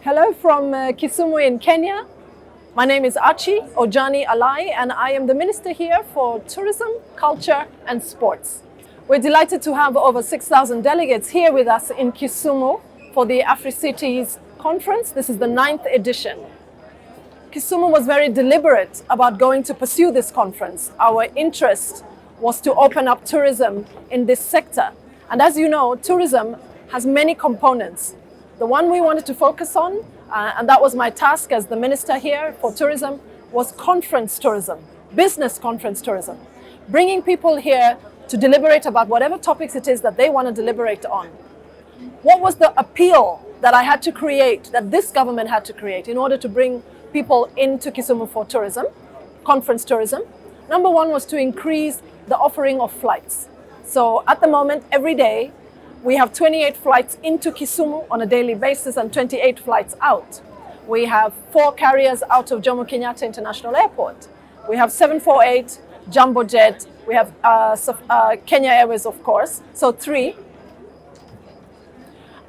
Hello from Kisumu in Kenya. My name is Achie, Ojani Alai, and I am the Minister here for Tourism, Culture and Sports. We're delighted to have over 6,000 delegates here with us in Kisumu for the AfriCities conference. This is the 9th edition. Kisumu was very deliberate about going to pursue this conference. Our interest was to open up tourism in this sector. And as you know, tourism has many components. The one we wanted to focus on, and that was my task as the minister here for tourism, was conference tourism, business conference tourism. Bringing people here to deliberate about whatever topics it is that they want to deliberate on. What was the appeal that I had to create, that this government had to create in order to bring people into Kisumu for tourism, conference tourism? Number one was to increase the offering of flights. So at the moment, every day, we have 28 flights into Kisumu on a daily basis and 28 flights out. We have 4 carriers out of Jomo Kenyatta International Airport. We have 748, Jumbo Jet, we have Kenya Airways, of course, so 3.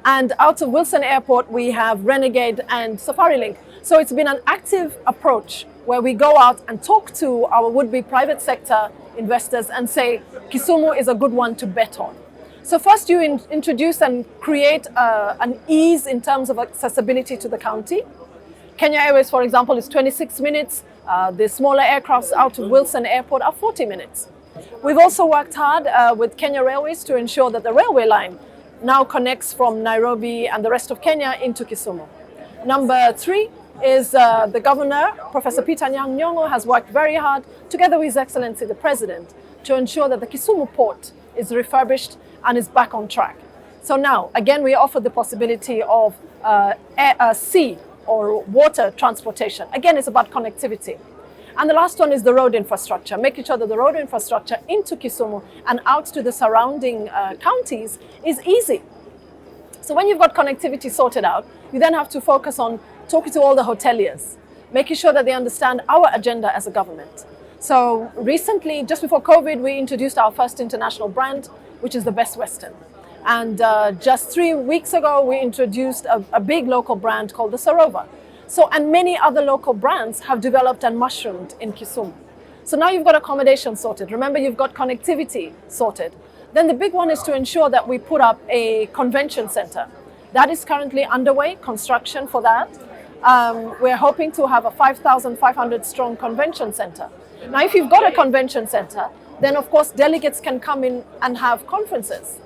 And out of Wilson Airport, we have Renegade and Safari Link. So it's been an active approach where we go out and talk to our would-be private sector investors and say, Kisumu is a good one to bet on. So first you introduce and create an ease in terms of accessibility to the county. Kenya Airways, for example, is 26 minutes. The smaller aircrafts out of Wilson Airport are 40 minutes. We've also worked hard with Kenya Railways to ensure that the railway line now connects from Nairobi and the rest of Kenya into Kisumu. Number 3 is the Governor, Professor Peter Anyang' Nyong'o, has worked very hard together with His Excellency the President to ensure that the Kisumu port is refurbished and is back on track. So now, again, we offer the possibility of sea or water transportation. Again, it's about connectivity. And the last one is the road infrastructure, making sure that the road infrastructure into Kisumu and out to the surrounding counties is easy. So when you've got connectivity sorted out, you then have to focus on talking to all the hoteliers, making sure that they understand our agenda as a government. So recently, just before COVID, we introduced our first international brand, which is the Best Western. And just 3 weeks ago, we introduced a big local brand called the Sarova. So, and many other local brands have developed and mushroomed in Kisumu. So now you've got accommodation sorted. Remember, you've got connectivity sorted. Then the big one is to ensure that we put up a convention center. That is currently underway, construction for that. We're hoping to have a 5,500 strong convention center. Now, if you've got a convention center, then of course delegates can come in and have conferences.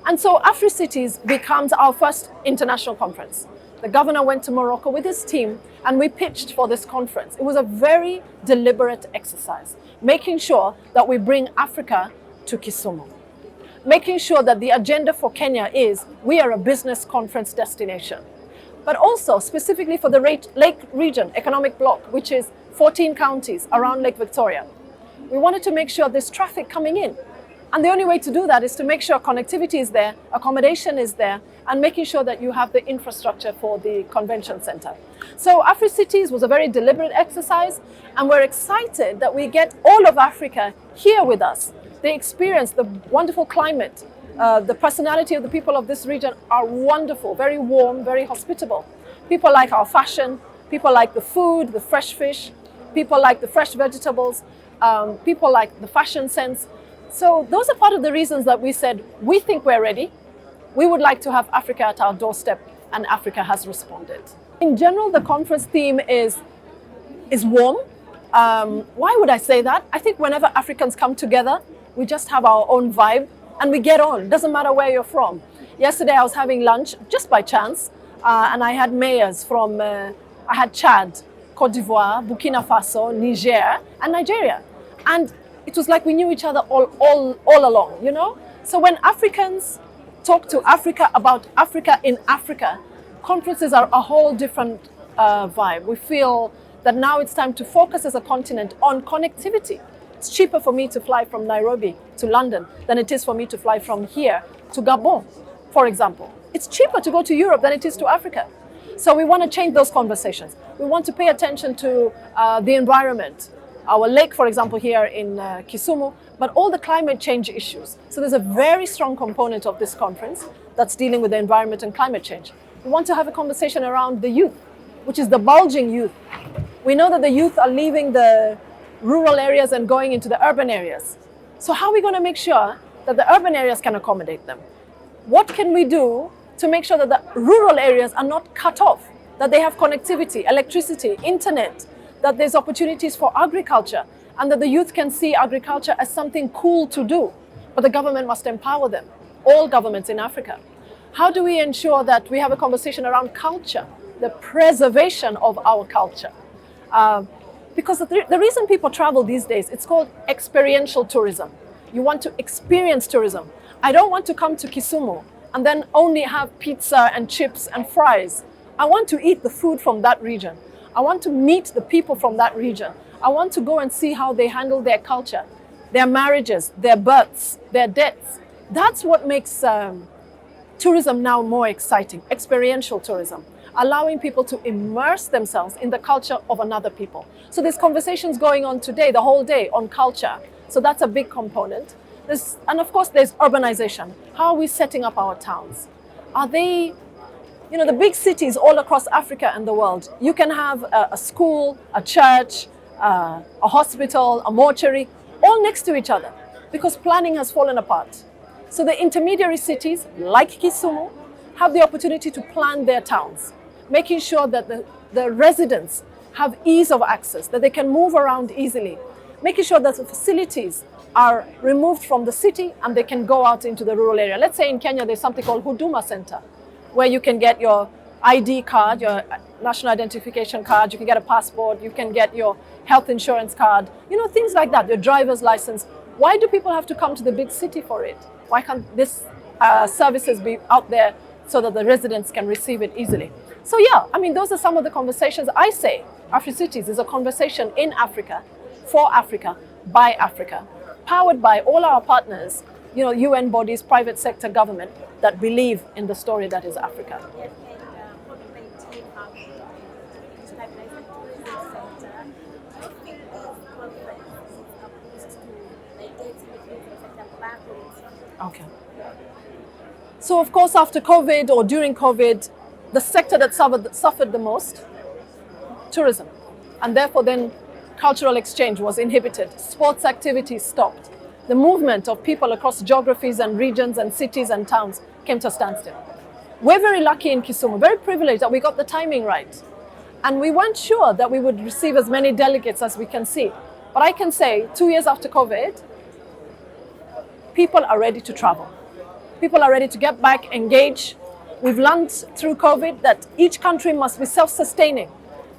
And so AfriCities becomes our first international conference. The governor went to Morocco with his team and we pitched for this conference. It was a very deliberate exercise, making sure that we bring Africa to Kisumu. Making sure that the agenda for Kenya is we are a business conference destination. But also specifically for the Lake Region Economic Bloc, which is 14 counties around Lake Victoria. We wanted to make sure there's traffic coming in. And the only way to do that is to make sure connectivity is there, accommodation is there, and making sure that you have the infrastructure for the convention center. So AfriCities was a very deliberate exercise, and we're excited that we get all of Africa here with us. They experience the wonderful climate. The personality of the people of this region are wonderful, very warm, very hospitable. People like our fashion, people like the food, the fresh fish, people like the fresh vegetables, people like the fashion sense. So those are part of the reasons that we said, we think we're ready. We would like to have Africa at our doorstep, and Africa has responded. In general, the conference theme is warm. Why would I say that? I think whenever Africans come together, we just have our own vibe and we get on. Doesn't matter where you're from. Yesterday I was having lunch, just by chance, and I had mayors from, I had Chad, Cote d'Ivoire, Burkina Faso, Niger, and Nigeria. And it was like we knew each other all along, you know? So when Africans talk to Africa about Africa in Africa, conferences are a whole different vibe. We feel that now it's time to focus as a continent on connectivity. It's cheaper for me to fly from Nairobi to London than it is for me to fly from here to Gabon, for example. It's cheaper to go to Europe than it is to Africa. So we want to change those conversations. We want to pay attention to the environment. Our lake, for example, here in Kisumu, but all the climate change issues. So there's a very strong component of this conference that's dealing with the environment and climate change. We want to have a conversation around the youth, which is the bulging youth. We know that the youth are leaving the rural areas and going into the urban areas. So how are we going to make sure that the urban areas can accommodate them? What can we do to make sure that the rural areas are not cut off, that they have connectivity, electricity, internet, that there's opportunities for agriculture, and that the youth can see agriculture as something cool to do? But the government must empower them, all governments in Africa. How do we ensure that we have a conversation around culture, the preservation of our culture? Because the reason people travel these days, it's called experiential tourism. You want to experience tourism. I don't want to come to Kisumu and then only have pizza and chips and fries. I want to eat the food from that region. I want to meet the people from that region. I want to go and see how they handle their culture, their marriages, their births, their deaths. That's what makes tourism now more exciting, experiential tourism, allowing people to immerse themselves in the culture of another people. So there's conversations going on today, the whole day, on culture. So that's a big component. And of course, there's urbanization. How are we setting up our towns? Are they, the big cities all across Africa and the world, you can have a school, a church, a hospital, a mortuary, all next to each other because planning has fallen apart. So the intermediary cities, like Kisumu, have the opportunity to plan their towns, making sure that the residents have ease of access, that they can move around easily, making sure that the facilities are removed from the city and they can go out into the rural area. Let's say in Kenya, there's something called Huduma Center, where you can get your ID card, your national identification card, you can get a passport, you can get your health insurance card, things like that, your driver's license. Why do people have to come to the big city for it? Why can't this services be out there so that the residents can receive it easily? So those are some of the conversations. I say AfriCities is a conversation in Africa, for Africa, by Africa, powered by all our partners, UN bodies, private sector, government, that believe in the story that is Africa. Okay. So of course, after COVID or during COVID, the sector that suffered the most, tourism. And therefore then cultural exchange was inhibited. Sports activities stopped. The movement of people across geographies and regions and cities and towns came to a standstill. We're very lucky in Kisumu, very privileged that we got the timing right. And we weren't sure that we would receive as many delegates as we can see. But I can say 2 years after COVID, people are ready to travel. People are ready to get back, engage. We've learned through COVID that each country must be self-sustaining,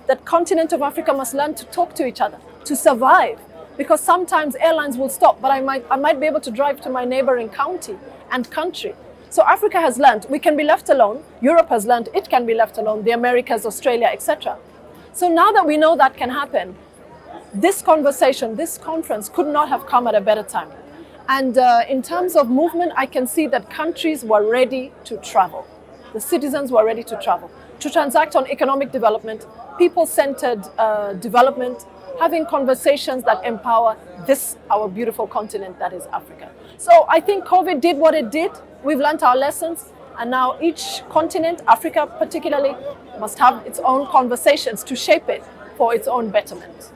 that continent of Africa must learn to talk to each other, to survive. Because sometimes airlines will stop, but I might be able to drive to my neighboring county and country. So Africa has learned we can be left alone. Europe has learned it can be left alone. The Americas, Australia, etc. So now that we know that can happen, this conversation, this conference could not have come at a better time. And in terms of movement, I can see that countries were ready to travel. The citizens were ready to travel, to transact on economic development, people-centered development, having conversations that empower this, our beautiful continent that is Africa. So I think COVID did what it did. We've learned our lessons. And now each continent, Africa particularly, must have its own conversations to shape it for its own betterment.